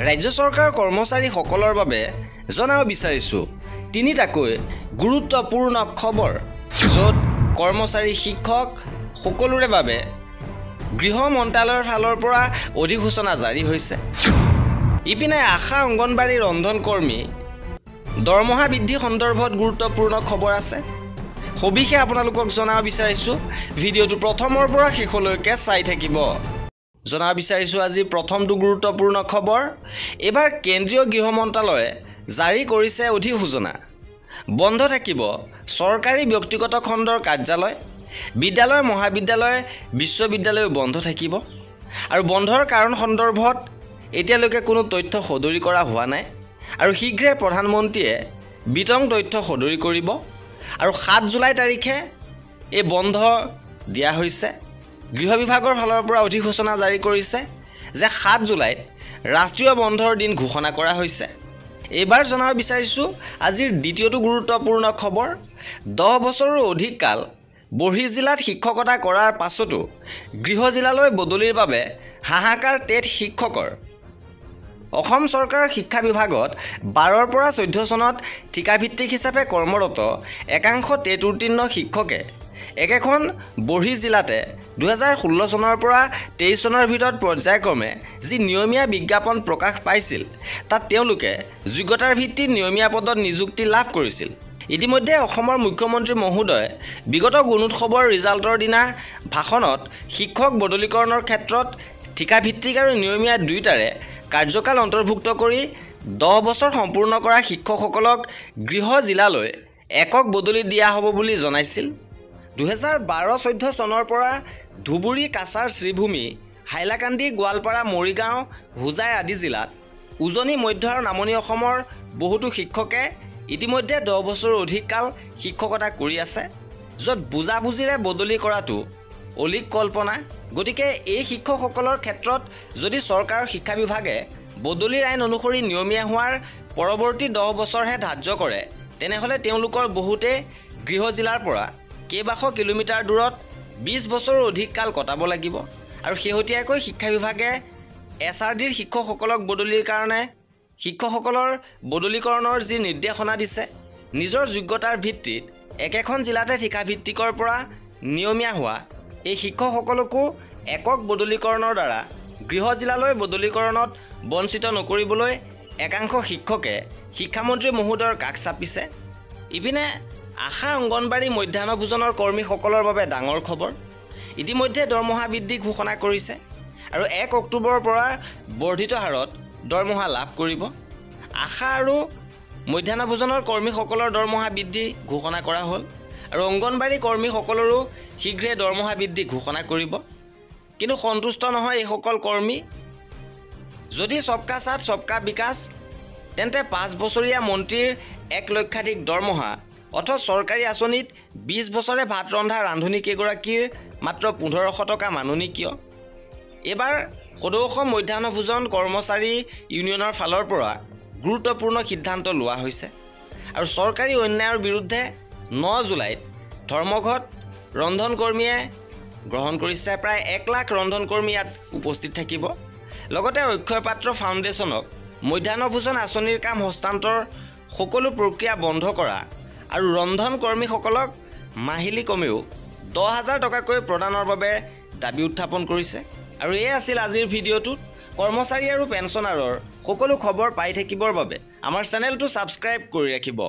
ৰাজ্য চৰকাৰৰ কৰ্মচাৰীসকলৰ বাবে জনাব বিচাৰিছোঁ তিনিটাকৈ গুৰুত্বপূৰ্ণ খবৰ, য'ত কৰ্মচাৰী শিক্ষক সকলোৰে বাবে গৃহ মন্ত্ৰালয়ৰ ফালৰ পৰা অধিসূচনা জাৰি হৈছে। ইপিনে আশা অংগনবাড়ী ৰন্ধন কৰ্মী দৰমহা বৃদ্ধি সন্দৰ্ভত গুৰুত্বপূৰ্ণ খবৰ আছে। সবিশেষ আপোনালোকক জনাব বিচাৰিছোঁ, ভিডিঅ'টো প্ৰথমৰ পৰা শেষলৈকে চাই থাকিব। জনাব বিচাৰিছোঁ আজি প্ৰথমটো গুৰুত্বপূৰ্ণ খবৰ। এবাৰ কেন্দ্ৰীয় গৃহ মন্ত্ৰালয়ে জাৰি কৰিছে অধিসূচনা। বন্ধ থাকিব চৰকাৰী ব্যক্তিগত খণ্ডৰ কাৰ্যালয়, বিদ্যালয়, মহাবিদ্যালয়, বিশ্ববিদ্যালয়ও বন্ধ থাকিব। আৰু বন্ধৰ কাৰণ সন্দৰ্ভত এতিয়ালৈকে কোনো তথ্য সদৰি কৰা হোৱা নাই। আৰু শীঘ্ৰে প্ৰধানমন্ত্ৰীয়ে বিতং তথ্য সদৰি কৰিব। আৰু 7 জুলাই তাৰিখে এই বন্ধ দিয়া হৈছে। গৃহ বিভাগৰ ফালৰ পৰা অধিসূচনা জাৰি কৰিছে যে 7 জুলাইত ৰাষ্ট্ৰীয় বন্ধৰ দিন ঘোষণা কৰা হৈছে। এইবাৰ জনাব বিচাৰিছোঁ আজিৰ দ্বিতীয়টো গুৰুত্বপূৰ্ণ খবৰ। 10 বছৰৰ অধিক কাল বৰ্হি জিলাত শিক্ষকতা কৰাৰ পাছতো গৃহ জিলালৈ বদলিৰ বাবে হাহাকাৰ টেট শিক্ষকৰ। অসম চৰকাৰৰ শিক্ষা বিভাগত 12ৰ পৰা 14 চনত ঠিকাভিত্তিক হিচাপে কৰ্মৰত একাংশ টেট উত্তীৰ্ণ শিক্ষকে একেখন বৰ্হি জিলাতে 2016 চনৰ পৰা 23 চনৰ ভিতৰত পৰ্যায়ক্ৰমে যি নিয়মীয়া বিজ্ঞাপন প্ৰকাশ পাইছিল, তাত তেওঁলোকে যোগ্যতাৰ ভিত্তিত নিয়মীয়া পদত নিযুক্তি লাভ কৰিছিল। ইতিমধ্যে অসমৰ মুখ্যমন্ত্ৰী মহোদয়ে বিগত গুণোৎসৱৰ ৰিজাল্টৰ দিনা ভাষণত শিক্ষক বদলীকৰণৰ ক্ষেত্ৰত ঠিকাভিত্তিক আৰু নিয়মীয়া দুয়োটাৰে কাৰ্যকাল অন্তৰ্ভুক্ত কৰি 10 বছৰ সম্পূৰ্ণ কৰা শিক্ষকসকলক গৃহ জিলালৈ একক বদলি দিয়া হ'ব বুলি জনাইছিল। 2012-14 চনৰ পৰা ধুবুৰী, কাছাৰ, শ্ৰীভূমি, হাইলাকান্দি, গোৱালপাৰা, মৰিগাঁও, হোজাই আদি জিলাত উজনি, মধ্য আৰু নামনি অসমৰ বহুতো শিক্ষকে ইতিমধ্যে 10 বছৰৰ অধিক কাল শিক্ষকতা কৰি আছে, য'ত বুজাবুজিৰে বদলি কৰাটো অলিক কল্পনা। গতিকে এই শিক্ষকসকলৰ ক্ষেত্ৰত যদি চৰকাৰৰ শিক্ষা বিভাগে বদলিৰ আইন অনুসৰি নিয়মীয়া হোৱাৰ পৰৱৰ্তী 10 বছৰহে ধাৰ্য কৰে, তেনেহ'লে তেওঁলোকৰ বহুতে গৃহ জিলাৰ পৰা কেইবাশ কিলোমিটাৰ দূৰত 20 বছৰৰ অধিক কাল কটাব লাগিব। আৰু শেহতীয়াকৈ শিক্ষা বিভাগে SRDৰ শিক্ষকসকলক বদলিৰ কাৰণে শিক্ষকসকলৰ বদলীকৰণৰ যি নিৰ্দেশনা দিছে, নিজৰ যোগ্যতাৰ ভিত্তিত একেখন জিলাতে ঠিকাভিত্তিকৰ পৰা নিয়মীয়া হোৱা এই শিক্ষকসকলকো একক বদলীকৰণৰ দ্বাৰা গৃহ জিলালৈ বদলীকৰণত বঞ্চিত নকৰিবলৈ একাংশ শিক্ষকে শিক্ষামন্ত্ৰী মহোদয়ৰ কাষ চাপিছে। ইপিনে আশা অংগনবাড়ী মধ্যাহ্ন ভোজনৰ কৰ্মীসকলৰ বাবে ডাঙৰ খবৰ। ইতিমধ্যে দৰমহা বৃদ্ধি ঘোষণা কৰিছে আৰু 1 অক্টোবৰৰ পৰা বৰ্ধিত হাৰত দৰমহা লাভ কৰিব। আশা আৰু মধ্যাহ্ন ভোজনৰ কৰ্মীসকলৰ দৰমহা বৃদ্ধি ঘোষণা কৰা হ'ল আৰু অংগনবাড়ী কৰ্মীসকলৰো শীঘ্ৰে দৰমহা বৃদ্ধি ঘোষণা কৰিব। কিন্তু সন্তুষ্ট নহয় এইসকল কৰ্মী। যদি সবকা সাথ সবকা বিকাশ, তেন্তে 5 বছৰীয়া মন্ত্ৰীৰ 1 লক্ষাধিক দৰমহা, অথচ চৰকাৰী আঁচনিত 20 বছৰে ভাত ৰন্ধা ৰান্ধনী কেইগৰাকীৰ মাত্ৰ 1500 টকা মাননি কিয়? এইবাৰ সদৌ অসম মধ্যাহ্ন ভোজন কৰ্মচাৰী ইউনিয়নৰ ফালৰ পৰা গুৰুত্বপূৰ্ণ সিদ্ধান্ত লোৱা হৈছে আৰু চৰকাৰী অন্যায়ৰ বিৰুদ্ধে 9 জুলাইত ধৰ্মঘট ৰন্ধন কৰ্মীয়ে গ্ৰহণ কৰিছে। প্ৰায় 1 লাখ ৰন্ধন কৰ্মী ইয়াত উপস্থিত থাকিব। লগতে অক্ষয় পাত্ৰ ফাউণ্ডেশ্যনক মধ্যাহ্ন ভোজন আঁচনিৰ কাম হস্তান্তৰ সকলো প্ৰক্ৰিয়া বন্ধ কৰা আৰু ৰন্ধন কৰ্মীসকলক মাহিলী কমেও 10,000 টকাকৈ প্ৰদানৰ বাবে দাবী উত্থাপন কৰিছে। আৰু এই আছিল আজিৰ ভিডিঅ'টোত। কৰ্মচাৰী আৰু পেঞ্চনাৰৰ সকলো খবৰ পাই থাকিবৰ বাবে আমাৰ চেনেলটো ছাবস্ক্ৰাইব কৰি ৰাখিব।